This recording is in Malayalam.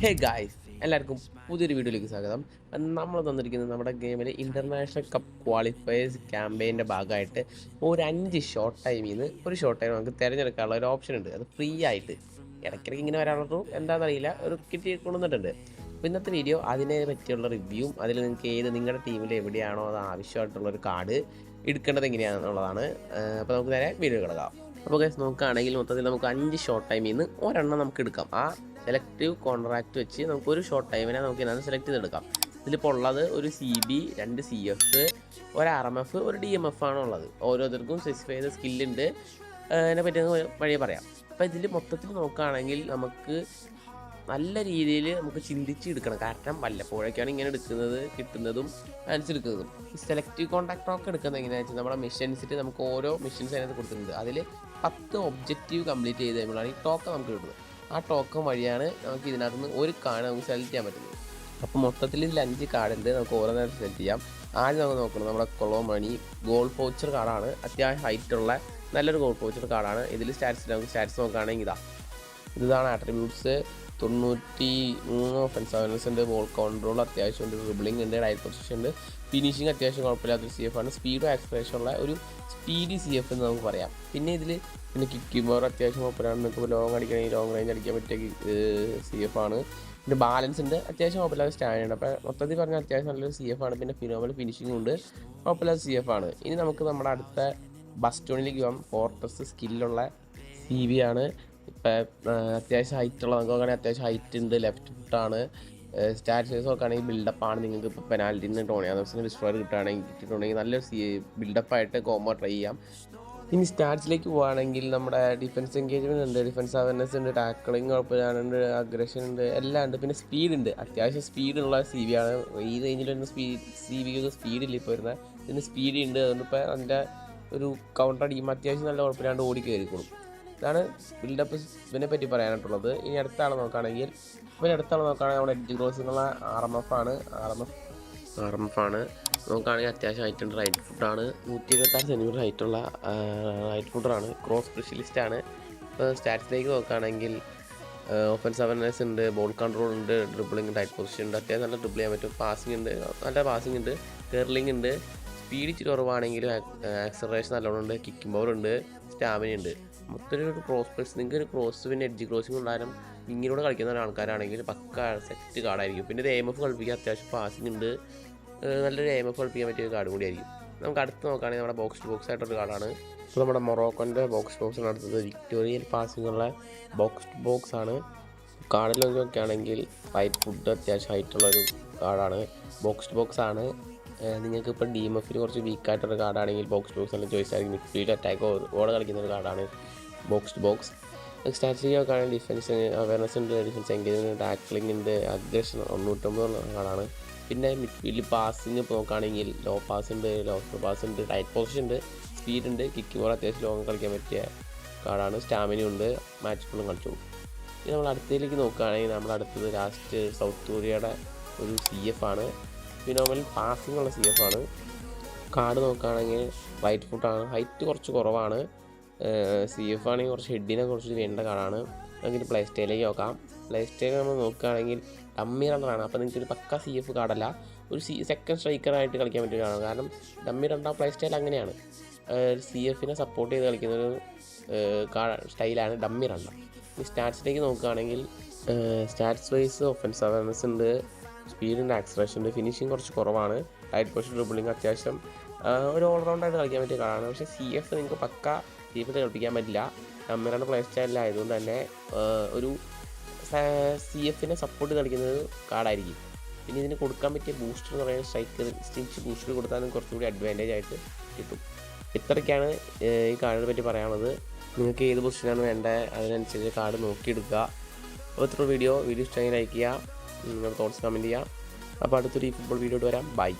ഹേ ഗായ്സ്, എല്ലാവർക്കും പുതിയൊരു വീഡിയോയിലേക്ക് സ്വാഗതം. നമ്മൾ തന്നിരിക്കുന്നത് നമ്മുടെ ഗെയിമിൽ ഇൻ്റർനാഷണൽ കപ്പ് ക്വാളിഫയേഴ്സ് ക്യാമ്പയിൻ്റെ ഭാഗമായിട്ട് ഒരു 5 ഷോർട്ട് ടൈമിൽ നിന്ന് ഒരു ഷോർട്ട് ടൈം നമുക്ക് തിരഞ്ഞെടുക്കാനുള്ള ഒരു ഓപ്ഷൻ ഉണ്ട്. അത് ഫ്രീ ആയിട്ട് ഇടയ്ക്കിടയ്ക്ക് ഇങ്ങനെ വരാനുള്ളൂ, എന്താണെന്നറിയില്ല, ഒരു കിട്ടി കൊണ്ടുവന്നിട്ടുണ്ട്. അപ്പോൾ ഇന്നത്തെ വീഡിയോ അതിനെ പറ്റിയുള്ള റിവ്യൂവും അതിൽ നിങ്ങൾക്ക് നിങ്ങളുടെ ടീമിൽ എവിടെയാണോ അത് ആവശ്യമായിട്ടുള്ളൊരു കാർഡ് എടുക്കേണ്ടത് എങ്ങനെയാണെന്നുള്ളതാണ്. അപ്പോൾ നമുക്ക് നേരെ വീഡിയോ കിടക്കാം. അപ്പോൾ ഗൈസ്, നോക്കുകയാണെങ്കിൽ മൊത്തത്തിൽ നമുക്ക് 5 ഷോർട്ട് ടൈമിൽ നിന്ന് ഒരെണ്ണം നമുക്ക് എടുക്കാം. ആ സെലക്റ്റീവ് കോൺട്രാക്റ്റ് വെച്ച് നമുക്ക് ഒരു ഷോർട്ട് ടൈമിനെ നമുക്ക് ഇതിനകത്ത് സെലക്ട് ചെയ്തെടുക്കാം. ഇതിലിപ്പോൾ ഉള്ളത് ഒരു CB, 2 CF, ഒരു RMF, ഒരു DMF ആണ് ഉള്ളത്. ഓരോരുത്തർക്കും സ്പെസിഫൈ ചെയ്ത സ്കില്ലുണ്ട്. അതിനെ പറ്റി വഴിയെ പറയാം. അപ്പോൾ ഇതിൽ മൊത്തത്തിൽ നോക്കുകയാണെങ്കിൽ നമുക്ക് നല്ല രീതിയിൽ നമുക്ക് ചിന്തിച്ചെടുക്കണം. കാരണം വല്ലപ്പോഴൊക്കെയാണ് ഇങ്ങനെ എടുക്കുന്നത്, കിട്ടുന്നതും അനുസരിക്കുന്നതും. ഈ സെലക്റ്റീവ് കോൺട്രാക്ടറൊക്കെ എടുക്കുന്നത് എങ്ങനെയാണെന്ന് വെച്ചാൽ നമ്മുടെ മിഷൻസിൽ നമുക്ക് ഓരോ മിഷൻസ് അതിനകത്ത് കൊടുത്തിട്ടുണ്ട്. അതിൽ 10 ഒബ്ജക്റ്റീവ് കംപ്ലീറ്റ് ചെയ്ത് കഴിയുമ്പോഴാണ് ഈ ടോക്കൺ നമുക്ക് കിട്ടുന്നത്. ആ ടോക്കൺ വഴിയാണ് നമുക്ക് ഇതിനകത്ത് നിന്ന് ഒരു കാർഡ് നമുക്ക് സെലക്ട് ചെയ്യാൻ പറ്റുന്നത്. അപ്പോൾ മൊത്തത്തിൽ ഇതിൽ 5 കാർഡുണ്ട്. നമുക്ക് ഓരോ നേരം സെലക്ട് ചെയ്യാം. ആദ്യം നമുക്ക് നോക്കണം നമ്മുടെ കൊളോമണി ഗോൾഡ് പൗച്ചർ കാർഡാണ്. അത്യാവശ്യം ഹൈറ്റുള്ള നല്ലൊരു ഗോൾഡ് പൗച്ചർ കാർഡാണ്. ഇതിൽ നമുക്ക് സ്റ്റാറ്റ്സ് നോക്കുകയാണെങ്കിൽ ഇതാണ് ആട്രിബ്യൂട്ട്സ്. 93 ഒഫൻസ് അവയർനെസ് ഉണ്ട്, ബോൾ കൺട്രോൾ അത്യാവശ്യം ഉണ്ട്, ഡ്രിബിളിംഗ് ഉണ്ട്, റൈറ്റ് പൊസിഷൻ ഉണ്ട്, ഫിനിഷിംഗ് അത്യാവശ്യം കുഴപ്പമില്ലാത്തൊരു CF ആണ്. സ്പീഡും ആക്സലേഷൻ ഉള്ള ഒരു സ്പീഡി CF എന്ന് നമുക്ക് പറയാം. പിന്നെ ഇതിൽ കിക്കിംഗ് പവർ അത്യാവശ്യം കുഴപ്പമില്ലാണ്ട് നിങ്ങൾക്ക് ലോങ് അടിക്കണമെങ്കിൽ ലോങ് റേഞ്ച് അടിക്കാൻ പറ്റിയ CF ആണ്. പിന്നെ ബാലൻസ് ഉണ്ട്, അത്യാവശ്യം കുഴപ്പമില്ലാത്ത സ്റ്റാൻഡ് ഉണ്ട്. അപ്പോൾ മൊത്തത്തിൽ പറഞ്ഞാൽ അത്യാവശ്യം നല്ലൊരു CF ആണ്. പിന്നെ ഫിനോമൽ ഫിനിഷിംഗ് ഉണ്ട്, കുഴപ്പമില്ലാത്ത CF ആണ്. ഇനി നമുക്ക് നമ്മുടെ അടുത്ത ബസ്റ്റോണിലേക്ക് പോകാം. ഫോർട്രസ് സ്കില്ലുള്ള CB ആണ്. ഇപ്പം അത്യാവശ്യം ഹൈറ്റുള്ള നമുക്ക് നോക്കുകയാണെങ്കിൽ അത്യാവശ്യം ഹൈറ്റ് ഉണ്ട്, ലെഫ്റ്റ് ഫുട്ടാണ്. സ്റ്റാറ്റ്സ് നോക്കുകയാണെങ്കിൽ ബിൽഡപ്പാണ്. നിങ്ങൾക്ക് ഇപ്പോൾ പെനാൽറ്റിന്ന് ടോണിയാദോസിന് ഡിസ്ട്രോയർ കിട്ടുകയാണെങ്കിൽ നല്ലൊരു ബിൽഡപ്പായിട്ട് കോമ്പോ ട്രൈ ചെയ്യാം. ഇനി സ്റ്റാറ്റ്സിലേക്ക് പോവുകയാണെങ്കിൽ നമ്മുടെ ഡിഫൻസ് എൻഗേജ്മെൻറ്റ് ഉണ്ട്, ഡിഫൻസ് അവയർനെസ് ഉണ്ട്, ടാക്ലിംഗ് കുഴപ്പമില്ലാണ്ട്, അഗ്രഷൻ ഉണ്ട്, എല്ലാം ഉണ്ട്. പിന്നെ സ്പീഡ് ഉണ്ട്, അത്യാവശ്യം സ്പീഡുള്ള CB ആണ്. ഈ റേഞ്ചിൽ വരുന്ന CBക്ക് സ്പീഡില്ല ഇപ്പോൾ വരുന്നത്. ഇതിന് സ്പീഡ് ഉണ്ട്. അതുകൊണ്ട് ഇപ്പോൾ അതിൻ്റെ ഒരു കൗണ്ടർ അടിക്കുമ്പോൾ അത്യാവശ്യം നല്ല കുഴപ്പമില്ലാണ്ട് ഓടി കയറിക്കോളും. ഇതാണ് ബിൽഡപ്പ് ഇതിനെ പറ്റി പറയാനായിട്ടുള്ളത്. ഇനി അടുത്ത ആൾ നോക്കുകയാണെങ്കിൽ നമ്മുടെ എഡ്ജ് ക്രോസിങ്ങുള്ള RMF ആണ്. RMF ആണ് നോക്കുകയാണെങ്കിൽ അത്യാവശ്യം ഹൈറ്റ് ഉണ്ട്, റൈറ്റ് ഫുട്ടാണ്. 126 സെൻറ്റിമീറ്റർ ഹൈറ്റുള്ള റൈറ്റ് ഫുട്ടറാണ്. ക്രോസ് സ്പെഷ്യലിസ്റ്റ് ആണ്. ഇപ്പോൾ സ്റ്റാറ്റ്സിലേക്ക് നോക്കുകയാണെങ്കിൽ ഒഫൻസ് അവയർനെസ് ഉണ്ട്, ബോൾ കൺട്രോൾ ഉണ്ട്, ഡ്രിബിളിംഗ്, ടൈറ്റ് പൊസിഷൻ ഉണ്ട്, അത്യാവശ്യം നല്ല ഡ്രിബിൾ ചെയ്യാൻ പറ്റും, പാസിംഗ് ഉണ്ട്, നല്ല പാസിംഗ് ഉണ്ട്, കെർലിംഗ് ഉണ്ട്, സ്പീഡ് ഇച്ചിരി കുറവാണെങ്കിലും ആക്സലറേഷൻ നല്ലോണം ഉണ്ട്, കിക്കിംഗ് പവർ ഉണ്ട്, സ്റ്റാമിന ഉണ്ട്. മൊത്തം ഒരു ക്രോസ് നിങ്ങൾക്ക് ഒരു ക്രോസ് പിന്നെ എഡ്ജ് ക്രോസിംഗ് ഉണ്ടായാലും ഇങ്ങനെയോടെ കളിക്കുന്ന ആൾക്കാരാണെങ്കിൽ പക്ക സെറ്റ് കാർഡായിരിക്കും. പിന്നെ ഇത് AMF കളിപ്പിക്കാൻ അത്യാവശ്യം പാസിംഗ് ഉണ്ട്, നല്ലൊരു AMF കളിപ്പിക്കാൻ പറ്റിയ ഒരു കാർഡ് കൂടിയായിരിക്കും. നമുക്ക് അടുത്ത് നോക്കുകയാണെങ്കിൽ നമ്മുടെ ബോക്സ് ടു ബോക്സ് ആയിട്ടൊരു കാർഡാണ്. ഇപ്പോൾ നമ്മുടെ മൊറോക്കോൻ്റെ ബോക്സ് ടു ബോക്സിന് അടുത്തത് വിക്ടോറിയൽ പാസിംഗ് ഉള്ള ബോക്സ് ടു ബോക്സ് ആണ്. കാർഡിൽ നോക്കുകയാണെങ്കിൽ റൈറ്റ് ഫുഡ് അത്യാവശ്യം ഹൈറ്റുള്ളൊരു കാർഡാണ്. ബോക്സ് ടു ബോക്സ് ആണ്. നിങ്ങൾക്ക് ഇപ്പോൾ DMFൽ കുറച്ച് വീക്കായിട്ടൊരു കാർഡാണെങ്കിൽ ബോക്സ് ടു ബോക്സ് നല്ല ചോയ്സ് ആയിരിക്കും. മിഡ്ഫീൽഡ് അറ്റാക്ക് ഓടെ കളിക്കുന്ന ഒരു കാർഡാണ് ബോക്സ് ടു ബോക്സ്. സ്റ്റാറ്റ്സിലേക്ക് നോക്കുകയാണെങ്കിൽ ഡിഫൻസ് അവയർനെസ് ഉണ്ട്, ഡിഫൻസ് എൻഗേജ്മെൻറ്റ്, ടാക്ലിംഗ് ഉണ്ട്, അഗ്രഷൻ 99 കാർഡാണ്. പിന്നെ മിഡ്ഫീൽഡിൽ പാസിങ് നോക്കുകയാണെങ്കിൽ ലോ പാസ് ഉണ്ട്, ലോഫ്റ്റ് പാസ് ഉണ്ട്, ടൈറ്റ് പൊസിഷൻ ഉണ്ട്, സ്പീഡ് ഉണ്ട്, കിക്കിംഗ് പവർ അത്യാവശ്യം ലോങ് കളിക്കാൻ പറ്റിയ കാർഡാണ്. സ്റ്റാമിന ഉണ്ട്, മാച്ച് ഫുള്ളും കളിച്ചു. ഇനി നമ്മൾ അടുത്തതിലേക്ക് നോക്കുകയാണെങ്കിൽ നമ്മുടെ അടുത്തത് ലാസ്റ്റ് സൗത്ത് കൊറിയയുടെ ഒരു CF ആണ്. ഫിനോമിനൽ പാസിംഗ് ഉള്ള CF ആണ്. കാർഡ് നോക്കുകയാണെങ്കിൽ റൈറ്റ് ഫുട്ടാണ്, ഹൈറ്റ് കുറച്ച് കുറവാണ്. CF ആണെങ്കിൽ കുറച്ച് ഹെഡിനെ കുറച്ച് വേണ്ട കാർഡാണ്. നമുക്കിനി പ്ലേ സ്റ്റൈലിലേക്ക് നോക്കാം. പ്ലേ സ്റ്റൈൽ നമ്മൾ നോക്കുകയാണെങ്കിൽ ഡമ്മി റണ്ണറാണ്. അപ്പോൾ നിങ്ങൾക്ക് ഒരു പക്ക CF കാർഡല്ല, ഒരു സെക്കൻഡ് സ്ട്രൈക്കറായിട്ട് കളിക്കാൻ പറ്റിയ കാർഡാണ്. കാരണം ഡമ്മി റണ്ണ പ്ലേ സ്റ്റൈൽ അങ്ങനെയാണ്, CFനെ സപ്പോർട്ട് ചെയ്ത് കളിക്കുന്ന ഒരു സ്റ്റൈലാണ് ഡമ്മി റണ്ണ. ഈ സ്റ്റാറ്റ്സിലേക്ക് നോക്കുകയാണെങ്കിൽ സ്റ്റാറ്റ്സ് വൈസ് ഒഫൻസ് അവയർനെസ് ഉണ്ട്, സ്പീഡിൻ്റെ ആക്സലറേഷൻ ഉണ്ട്, ഫിനിഷിങ് കുറച്ച് കുറവാണ്, റൈറ്റ് പൊസിഷൻ ഡ്രിബിളിംഗ് അത്യാവശ്യം ഒരു ഓൾറൗണ്ടായിട്ട് കളിക്കാൻ പറ്റിയ കാർഡാണ്. പക്ഷേ CF നിങ്ങൾക്ക് പക്ക CF കളിപ്പിക്കാൻ പറ്റില്ല. ഡമ്മിറാണ് പ്ലേ സ്റ്റൈലിലായതുകൊണ്ട് തന്നെ ഒരു CFനെ സപ്പോർട്ട് കളിക്കുന്ന ഒരു കാർഡായിരിക്കും. പിന്നെ ഇതിന് കൊടുക്കാൻ പറ്റിയ ബൂസ്റ്റർ എന്ന് പറയുന്നത് സ്ട്രിച്ച് ബൂസ്റ്റർ കൊടുത്താൽ കുറച്ചുകൂടി അഡ്വാൻറ്റേജ് ആയിട്ട് കിട്ടും. ഇത്രയ്ക്കാണ് ഈ കാർഡിനെ പറ്റി പറയാനുള്ളത്. നിങ്ങൾക്ക് ഏത് പൊസിഷനാണ് വേണ്ടത് അതിനനുസരിച്ച് കാർഡ് നോക്കിയെടുക്കുക. അപ്പോൾ ഇത്ര വീഡിയോ ഇഷ്ടമായി ലൈക്ക് ചെയ്യുക, നിങ്ങളുടെ തോട്ട്സ് കമൻറ്റ് ചെയ്യുക. അപ്പോൾ അടുത്തൊരു ഫുട്ബോൾ വീഡിയോ വരാം. ബൈ.